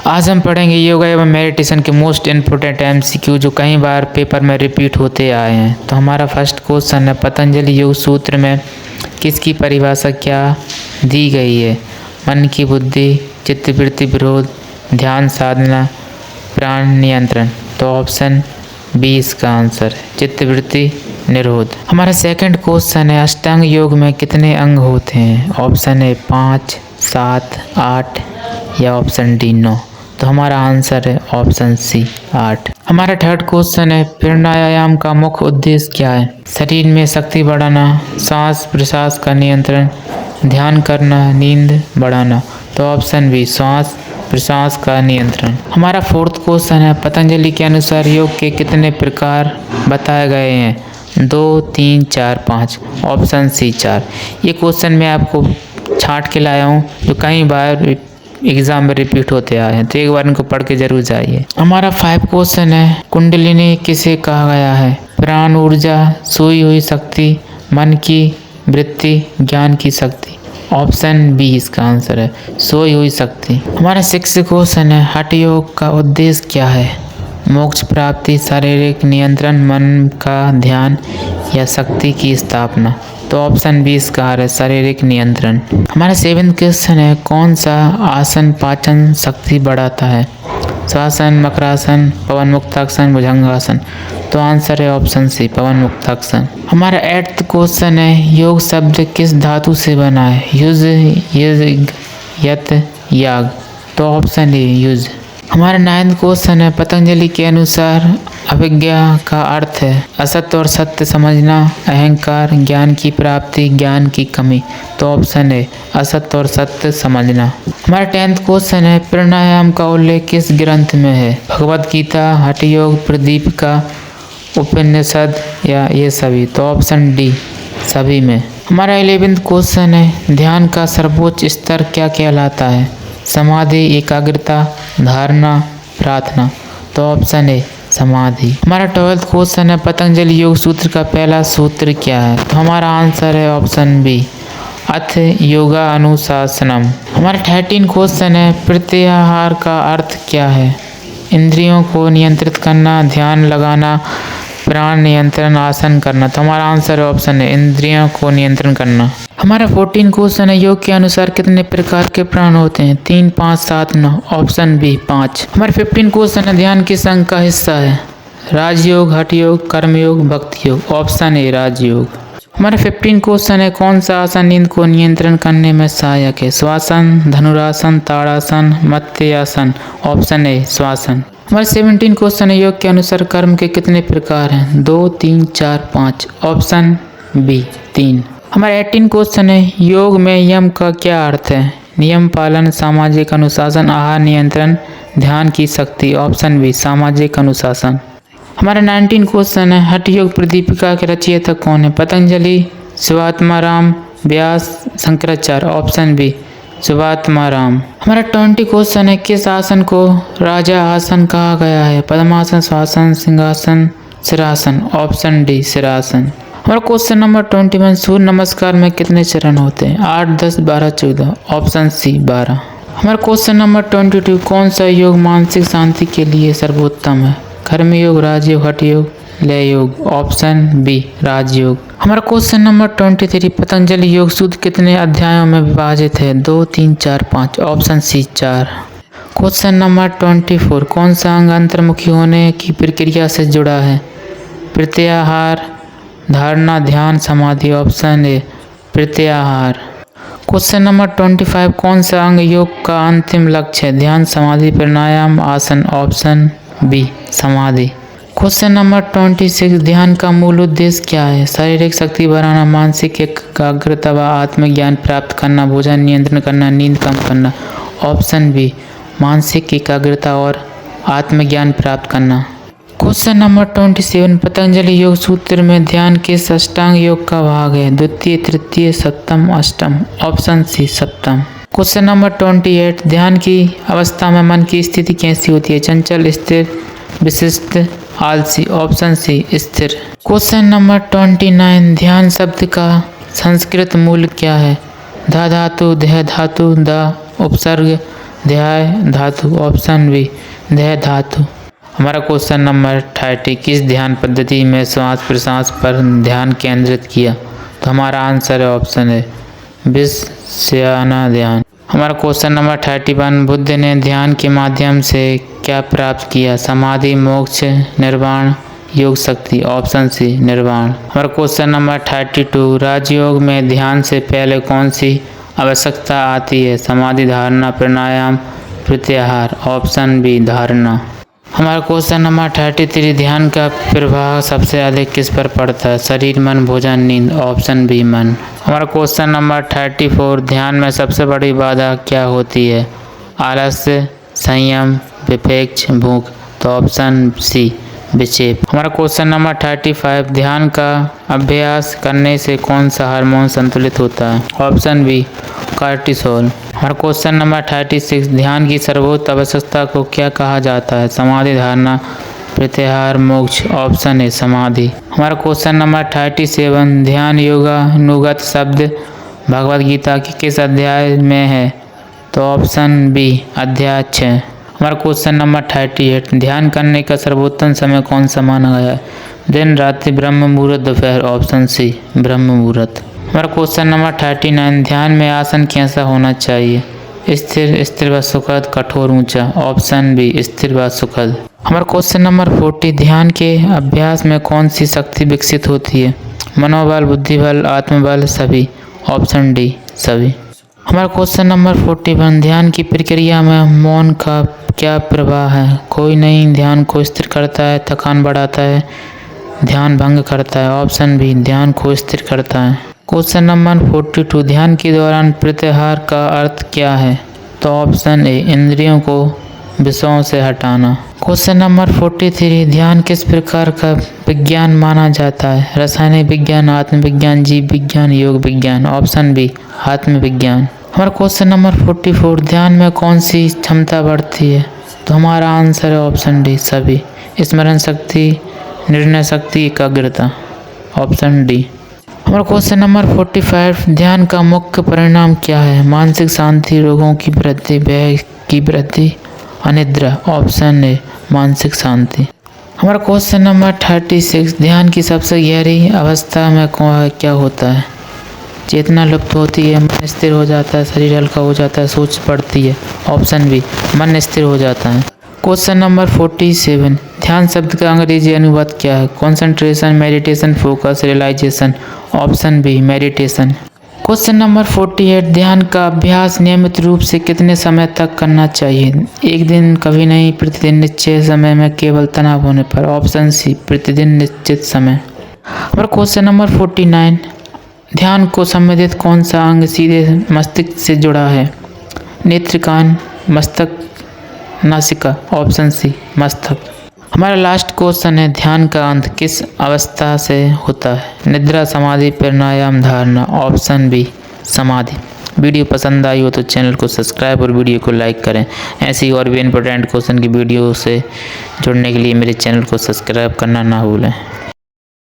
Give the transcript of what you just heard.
आज हम पढ़ेंगे योगा एवं मेडिटेशन के मोस्ट इम्पोर्टेंट एमसीक्यू जो कई बार पेपर में रिपीट होते आए हैं। तो हमारा फर्स्ट क्वेश्चन है, पतंजलि योग सूत्र में किसकी परिभाषा क्या दी गई है? मन की बुद्धि, चित्तवृत्ति विरोध, ध्यान साधना, प्राण नियंत्रण। तो ऑप्शन बी इसका आंसर है, चित्तवृत्ति निरोध। हमारा सेकंड क्वेश्चन है, अष्टांग योग में कितने अंग होते हैं? ऑप्शन है 5, 7, 8 या ऑप्शन डी 9। तो हमारा आंसर है ऑप्शन सी 8। हमारा थर्ड क्वेश्चन है, प्राणायाम का मुख्य उद्देश्य क्या है? शरीर में शक्ति बढ़ाना, सांस प्रश्वास का नियंत्रण, ध्यान करना, नींद बढ़ाना। तो ऑप्शन बी सांस प्रश्वास का नियंत्रण। हमारा फोर्थ क्वेश्चन है, पतंजलि के अनुसार योग के कितने प्रकार बताए गए हैं? 2, 3, 4, 5। Option C 4। ये क्वेश्चन मैं आपको छांट के लाया हूँ जो कई बार एग्जाम में रिपीट होते आए हैं, तो एक बार इनको पढ़ के जरूर जाइए। हमारा 5 क्वेश्चन है, कुंडलिनी किसे कहा गया है? प्राण ऊर्जा, सोई हुई शक्ति, मन की वृत्ति, ज्ञान की शक्ति। ऑप्शन बी इसका आंसर है, सोई हुई शक्ति। हमारा 6 क्वेश्चन है, हठ योग का उद्देश्य क्या है? मोक्ष प्राप्ति, शारीरिक नियंत्रण, मन का ध्यान या शक्ति की स्थापना। तो ऑप्शन बी इसका है, शारीरिक नियंत्रण। हमारा 7 क्वेश्चन है, कौन सा आसन पाचन शक्ति बढ़ाता है? श्वासन, मकरासन, पवन मुक्तासन, भुजंगासन। तो आंसर है ऑप्शन सी, पवन मुक्तासन। हमारा 8th क्वेश्चन है, योग शब्द किस धातु से बना है? युज, यज्ञ, यत, याग। तो ऑप्शन ए युज। हमारा 9th क्वेश्चन है, पतंजलि के अनुसार अविज्ञा का अर्थ है असत्य और सत्य समझना, अहंकार, ज्ञान की प्राप्ति, ज्ञान की कमी। तो ऑप्शन है असत्य और सत्य समझना। हमारा 10th क्वेश्चन है, प्राणायाम का उल्लेख किस ग्रंथ में है? भगवद गीता, हठ योग, प्रदीपिका, उपनिषद या ये सभी। तो ऑप्शन डी सभी में। हमारा 11th क्वेश्चन है, ध्यान का सर्वोच्च स्तर क्या कहलाता है? समाधि, एकाग्रता, धारणा, प्रार्थना। तो ऑप्शन है समाधि। हमारा 12th क्वेश्चन है, पतंजलि योग सूत्र का पहला सूत्र क्या है? तो हमारा आंसर है ऑप्शन बी, अथ योगा अनुशासनम। हमारा 13 क्वेश्चन है, प्रत्याहार का अर्थ क्या है? इंद्रियों को नियंत्रित करना, ध्यान लगाना, प्राण नियंत्रण, आसन करना। तो हमारा आंसर है ऑप्शन है, इंद्रियों को नियंत्रण करना। हमारा 14 क्वेश्चन है, योग के अनुसार कितने प्रकार के प्राण होते हैं? 3, 5, 7, 9। Option B 5। हमारा 15 क्वेश्चन है, ध्यान किस अंग का हिस्सा है? राजयोग, हठ योग, कर्मयोग, भक्ति योग। ऑप्शन ए राजयोग। हमारा 15 क्वेश्चन है, कौन सा आसन नींद को नियंत्रण करने में सहायक है? श्वासन, धनुरासन, ताड़ासन, मत्स्यासन। Option A shavasana. हमारे 17 क्वेश्चन है, योग के अनुसार कर्म के कितने प्रकार हैं? 2, 3, 4, 5। Option B 3। हमारा 18 क्वेश्चन है, योग में यम का क्या अर्थ है? नियम पालन, सामाजिक अनुशासन, आहार नियंत्रण, ध्यान की शक्ति। ऑप्शन बी सामाजिक अनुशासन। हमारा 19 क्वेश्चन है, हठ योग प्रदीपिका के रचयिता कौन है? पतंजलि, शिवात्माराम, व्यास, शंकराचार्य। Option B Shivatmaram. हमारा 20 क्वेश्चन है, किस आसन को राजा आसन कहा गया है? पद्मासन, स्वासन, सिंहासन, सिरासन। Option D सिरासन। हमारा क्वेश्चन नंबर 21, सूर्य नमस्कार में कितने चरण होते हैं? 8, 10, 12, 14। Option C 12। हमारा क्वेश्चन नंबर 22, कौन सा योग मानसिक शांति के लिए सर्वोत्तम है? कर्मयोग, राजयोग, हठ योग, लय योग। ऑप्शन बी राजयोग। हमारा क्वेश्चन नंबर 23, पतंजलि योग सूत्र कितने अध्यायों में विभाजित है? 2, 3, 4, 5। Option C 4। क्वेश्चन नंबर 24, कौन सा अंग अंतर्मुखी होने की प्रक्रिया से जुड़ा है? प्रत्याहार, धारणा, ध्यान, समाधि। ऑप्शन ए प्रत्याहार। क्वेश्चन नंबर 25, कौन सा अंग योग का अंतिम लक्ष्य है? ध्यान, समाधि, प्राणायाम, आसन। ऑप्शन बी समाधि। क्वेश्चन नंबर 26, ध्यान का मूल उद्देश्य क्या है? शारीरिक शक्ति बढ़ाना, मानसिक एकाग्रता व आत्मज्ञान प्राप्त करना, भोजन नियंत्रण करना, नींद कम करना। ऑप्शन बी मानसिक एकाग्रता और आत्मज्ञान प्राप्त करना। क्वेश्चन नंबर 27, पतंजलि योग सूत्र में ध्यान किस अष्टांग योग का भाग है? द्वितीय, तृतीय, सप्तम, अष्टम। ऑप्शन सी सप्तम। क्वेश्चन नंबर 28, ध्यान की अवस्था में मन की स्थिति कैसी होती है? चंचल, स्थिर, विशिष्ट, आलसी। ऑप्शन सी स्थिर। क्वेश्चन नंबर 29, ध्यान शब्द का संस्कृत मूल क्या है? धा धातु, देह धातु, द उपसर्ग, ध्याय धातु, ऑप्शन बी ध्याय धातु। हमारा क्वेश्चन नंबर 30, किस ध्यान पद्धति में श्वास प्रश्वास पर ध्यान केंद्रित किया? तो हमारा आंसर है ऑप्शन है विपश्यना ध्यान। हमारा क्वेश्चन नंबर 31, बुद्ध ने ध्यान के माध्यम से क्या प्राप्त किया? समाधि, मोक्ष, निर्वाण, योग शक्ति, ऑप्शन सी निर्वाण। हमारा क्वेश्चन नंबर 32, राजयोग में ध्यान से पहले कौन सी आवश्यकता आती है? समाधि, धारणा, प्राणायाम, प्रत्याहार, ऑप्शन बी धारणा। हमारा क्वेश्चन नंबर 33, ध्यान का प्रभाव सबसे अधिक किस पर पड़ता है? शरीर, मन, भोजन, नींद, ऑप्शन बी मन। हमारा क्वेश्चन नंबर 34, ध्यान में सबसे बड़ी बाधा क्या होती है? आलस्य, संयम, विपेक्ष, भूख, तो ऑप्शन सी विक्षेप। हमारा क्वेश्चन नंबर 35, ध्यान का अभ्यास करने से कौन सा हार्मोन संतुलित होता है? Option B cortisol. हमारा क्वेश्चन नंबर 36, ध्यान की सर्वोच्च आवश्यकता को क्या कहा जाता है? समाधि, धारणा, प्रत्याहार, मोक्ष, ऑप्शन है समाधि। हमारा क्वेश्चन नंबर 37, ध्यान योगानुगत शब्द भगवद गीता के किस अध्याय में है? तो ऑप्शन बी अध्याय 6। हमारा क्वेश्चन नंबर 38, ध्यान करने का सर्वोत्तम समय कौन सा माना गया है? दिन, रात्रि, ब्रह्म मुहूर्त, दोपहर, ऑप्शन सी ब्रह्म मुहूर्त। हमारा क्वेश्चन नंबर 39, ध्यान में आसन कैसा होना चाहिए? स्थिर, स्थिर व सुखद, कठोर, ऊंचा, ऑप्शन बी स्थिर व सुखद। हमारा क्वेश्चन नंबर 40, ध्यान के अभ्यास में कौन सी शक्ति विकसित होती है? मनोबल, बुद्धिबल, आत्मबल, सभी, ऑप्शन डी सभी। हमारा क्वेश्चन नंबर 41, ध्यान की प्रक्रिया में मौन का क्या प्रभाव है? कोई नहीं, ध्यान को स्थिर करता है, थकान बढ़ाता है, ध्यान भंग करता है, ऑप्शन बी ध्यान को स्थिर करता है। क्वेश्चन नंबर 42, ध्यान के दौरान प्रत्याहार का अर्थ क्या है? तो ऑप्शन ए इंद्रियों को विषयों से हटाना। क्वेश्चन नंबर 43, ध्यान किस प्रकार का विज्ञान माना जाता है? रासायनिक विज्ञान, आत्मविज्ञान, जीव विज्ञान, योग विज्ञान, ऑप्शन बी आत्मविज्ञान। हमारा क्वेश्चन नंबर 44, ध्यान में कौन सी क्षमता बढ़ती है? तो हमारा आंसर है ऑप्शन डी सभी, स्मरण शक्ति, निर्णय शक्ति, एकाग्रता, ऑप्शन डी। हमारा क्वेश्चन नंबर 45, ध्यान का मुख्य परिणाम क्या है? मानसिक शांति, रोगों की वृद्धि, व्यय की वृद्धि, अनिद्रा, ऑप्शन ए मानसिक शांति। हमारा क्वेश्चन नंबर 36, ध्यान की सबसे गहरी अवस्था में क्या होता है? चेतना लुप्त होती है, मन स्थिर हो जाता है, शरीर हल्का हो जाता है, सोच बढ़ती है, ऑप्शन बी मन स्थिर हो जाता है। क्वेश्चन नंबर 47, ध्यान शब्द का अंग्रेजी अनुवाद क्या है? Concentration, meditation, focus, realisation, option B meditation. Question number 48, ध्यान का अभ्यास नियमित रूप से कितने समय तक करना चाहिए? एक दिन, कभी नहीं, प्रतिदिन, निश्चित समय में, केवल तनाव होने पर, ऑप्शन सी प्रतिदिन निश्चित समय। और क्वेश्चन नंबर 49, ध्यान को संबंधित कौन सा अंग सीधे मस्तिष्क से जुड़ा है? नेत्र, कान, मस्तक, नासिका, ऑप्शन सी मस्तक। हमारा लास्ट क्वेश्चन है, ध्यान का अंत किस अवस्था से होता है? निद्रा, समाधि, प्राणायाम, धारणा, ऑप्शन बी समाधि। वीडियो पसंद आई हो तो चैनल को सब्सक्राइब और वीडियो को लाइक करें। ऐसी और भी इंपॉर्टेंट क्वेश्चन की वीडियो से जुड़ने के लिए मेरे चैनल को सब्सक्राइब करना ना भूलें।